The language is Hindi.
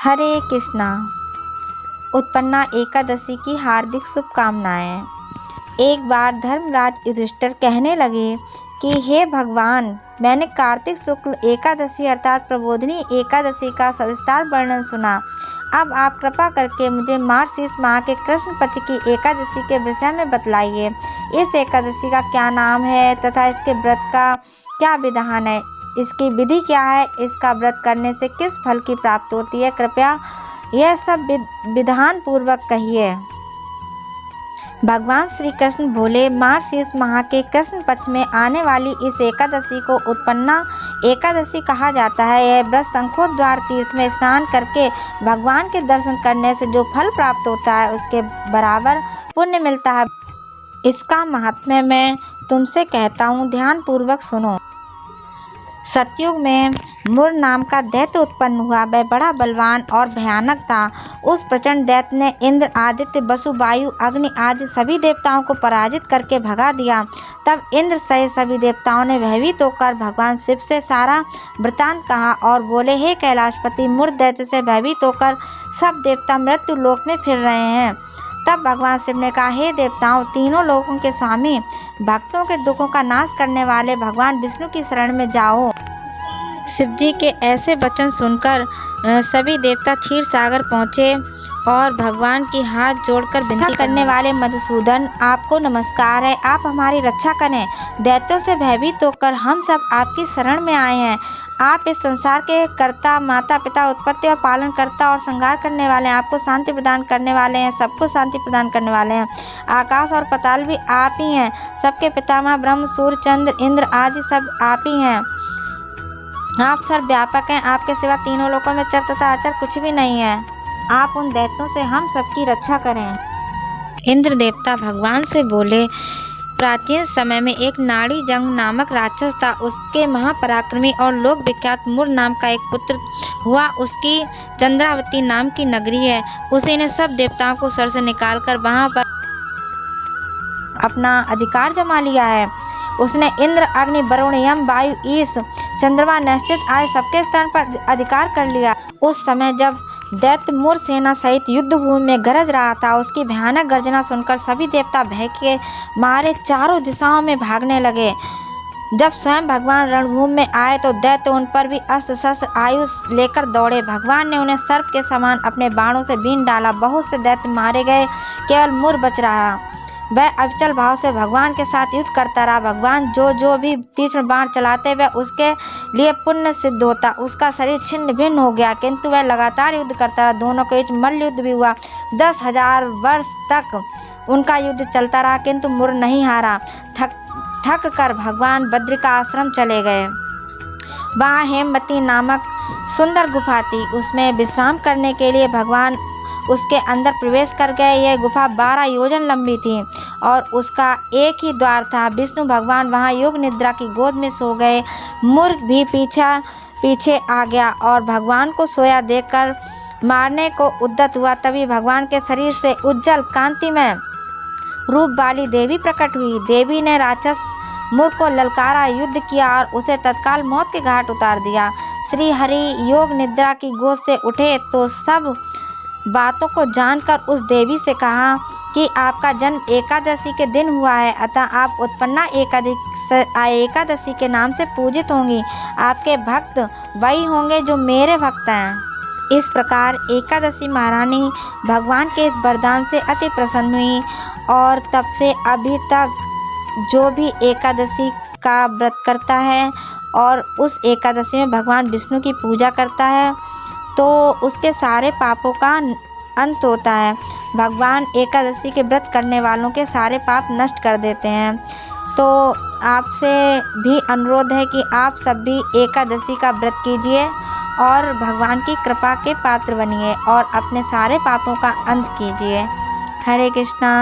हरे कृष्णा। उत्पन्ना एकादशी की हार्दिक शुभकामनाएं। एक बार धर्मराज युधिष्ठिर कहने लगे कि हे भगवान, मैंने कार्तिक शुक्ल एकादशी अर्थात प्रबोधिनी एकादशी का सविस्तार वर्णन सुना। अब आप कृपा करके मुझे मार्गशीर्ष माह के कृष्ण पक्ष की एकादशी के विषय में बतलाइए। इस एकादशी का क्या नाम है तथा इसके व्रत का क्या विधान है, इसकी विधि क्या है, इसका व्रत करने से किस फल की प्राप्ति होती है, कृपया यह सब विधान पूर्वक कहिए। भगवान श्री कृष्ण बोले, मार्गशीर्ष माह के कृष्ण पक्ष में आने वाली इस एकादशी को उत्पन्ना एकादशी कहा जाता है। यह व्रत शंखोद्वार तीर्थ में स्नान करके भगवान के दर्शन करने से जो फल प्राप्त होता है उसके बराबर पुण्य मिलता है। इसका महात्म्य मैं तुमसे कहता हूँ, ध्यान पूर्वक सुनो। सतयुग में मुर नाम का दैत्य उत्पन्न हुआ। वह बड़ा बलवान और भयानक था। उस प्रचंड दैत्य ने इंद्र, आदित्य, वसु, वायु, अग्नि आदि सभी देवताओं को पराजित करके भगा दिया। तब इंद्र सहित सभी देवताओं ने भयभीत होकर भगवान शिव से सारा वृतांत कहा और बोले, हे कैलाशपति, मुर दैत्य से भयभीत होकर सब देवता मृत्यु लोक में फिर रहे हैं। तब भगवान शिव ने कहा, हे देवताओं, तीनों लोकों के स्वामी, भक्तों के दुखों का नाश करने वाले भगवान विष्णु की शरण में जाओ। शिव जी के ऐसे वचन सुनकर सभी देवता क्षीर सागर पहुँचे और भगवान की हाथ जोड़कर विनती करने वाले, मधुसूदन, आपको नमस्कार है, आप हमारी रक्षा करें। दैत्यों से भयभीत होकर हम सब आपकी शरण में आए हैं। आप इस संसार के कर्ता, माता पिता, उत्पत्ति और पालन करता और संहार करने वाले हैं। आपको शांति प्रदान करने वाले हैं, सबको शांति प्रदान करने वाले हैं। आकाश और पाताल भी आप ही हैं। सबके पितामह ब्रह्म, सूर्य, चंद्र, इंद्र आदि सब आप ही हैं। आप सर्वव्यापक हैं। आपके सिवा तीनों लोकों में चर तथा अचर कुछ भी नहीं है। आप उन दैत्यों से हम सबकी रक्षा करें। इंद्र देवता भगवान से बोले, प्राचीन समय में एक नाड़ी जंग नामक राक्षस था। उसके महापराक्रमी और लोक विख्यात मुर नाम का एक पुत्र हुआ। उसकी चंद्रावती नाम की नगरी है। उसी ने सब देवताओं को सर से निकालकर वहां पर अपना अधिकार जमा लिया है। उसने इंद्र, अग्नि, वरुण, यम, वायु, ईश, चंद्रमा, नैश्चित आदि सबके स्थान पर अधिकार कर लिया। उस समय जब दैत्य मुर सेना सहित युद्ध भूमि में गरज रहा था, उसकी भयानक गर्जना सुनकर सभी देवता भय के मारे चारों दिशाओं में भागने लगे। जब स्वयं भगवान रणभूमि में आए तो दैत्य उन पर भी अस्त्र शस्त्र आयुष लेकर दौड़े। भगवान ने उन्हें सर्प के समान अपने बाणों से बीन डाला। बहुत से दैत्य मारे गए, केवल मुर बच रहा। वह अविचल भाव से भगवान के साथ युद्ध करता रहा। भगवान जो भी तीक्ष्ण बाण चलाते वह उसके लिए पुण्य सिद्ध होता। उसका शरीर छिन्न भिन्न हो गया, किंतु वह लगातार युद्ध करता रहा। दोनों के बीच मल्ल युद्ध भी हुआ। 10,000 वर्ष तक उनका युद्ध चलता रहा, किंतु मुर नहीं हारा। थक कर भगवान बद्री का आश्रम चले गए। वहाँ हेमवती नामक सुंदर गुफा थी। उसमें विश्राम करने के लिए भगवान उसके अंदर प्रवेश कर गए। यह गुफा 12 योजन लंबी थी और उसका एक ही द्वार था। विष्णु भगवान वहां योग निद्रा की गोद में सो गए। मुर भी पीछे आ गया और भगवान को सोया देखकर मारने को उद्यत हुआ। तभी भगवान के शरीर से उज्जवल कांतिमय रूप वाली देवी प्रकट हुई। देवी ने राक्षस मुर को ललकारा, युद्ध किया और उसे तत्काल मौत के घाट उतार दिया। श्री हरि योग निद्रा की गोद से उठे तो सब बातों को जानकर उस देवी से कहा कि आपका जन्म एकादशी के दिन हुआ है, अतः आप उत्पन्ना एकादशी के नाम से पूजित होंगी। आपके भक्त वही होंगे जो मेरे भक्त हैं। इस प्रकार एकादशी महारानी भगवान के इस वरदान से अति प्रसन्न हुई और तब से अभी तक जो भी एकादशी का व्रत करता है और उस एकादशी में भगवान विष्णु की पूजा करता है तो उसके सारे पापों का अंत होता है। भगवान एकादशी के व्रत करने वालों के सारे पाप नष्ट कर देते हैं। तो आपसे भी अनुरोध है कि आप सब भी एकादशी का व्रत कीजिए और भगवान की कृपा के पात्र बनिए और अपने सारे पापों का अंत कीजिए। हरे कृष्णा।